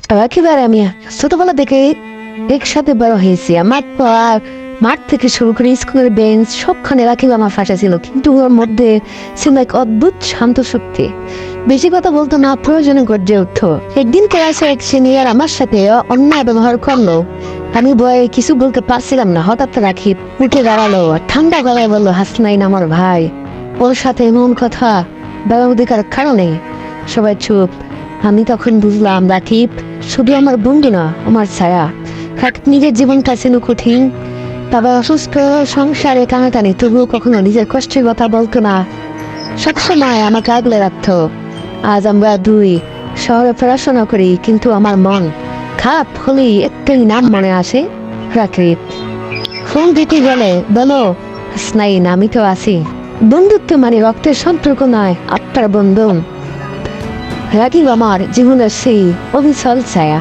একেবারে আমি ছোটবেলা থেকে একসাথে বড় হয়েছি। আমার পর মাঠ থেকে শুরু করে স্কুলের বেঞ্চ সবখানে রাকিব আমার ফাঁসা ছিল, কিন্তু ওর মধ্যে ছিল এক অদ্ভুত শান্ত শক্তি। বেশি কথা বলতো না, প্রয়োজনে গর্জে উঠতো। একদিন ক্লাসে এক সিনিয়র আমার সাথে অন্যায় ব্যবহার করলো। আমি ভয়ে কিছু বলতে পারছিলাম না। হঠাৎ রাকিব উঠে দাঁড়ালো আর ঠান্ডা গলায় বললো, হাসনাইন আমার ভাই, ওর সাথে এমন কথা বলার অধিকার কারণে। সবাই চুপ। আমি তখন বুঝলাম রাকিব শুধু আমার বন্ধু না, আমার ছায়া। রাকিব নিজের জীবনটা ছিল কঠিন, বাবা অসুস্থ, সংসারে টানাটানি, তবুও কখনো নিজের কষ্টের কথা বলতো না। সবসময় আমাকে আগলে রাখতো। আজ আমরা দুই শহরে পড়াশোনা করি, কিন্তু আমার মন খারাপ হলেই একটাই নাম মনে আসে, রাকিব। ফোন দিতে গেলে বলো, হাসনাইন আমি তো আছি। বন্ধুত্ব মানে রক্তের সম্পর্ক নয়, আত্মার বন্ধন। রাকিব আমার জীবনের সেই অবিচল ছায়া।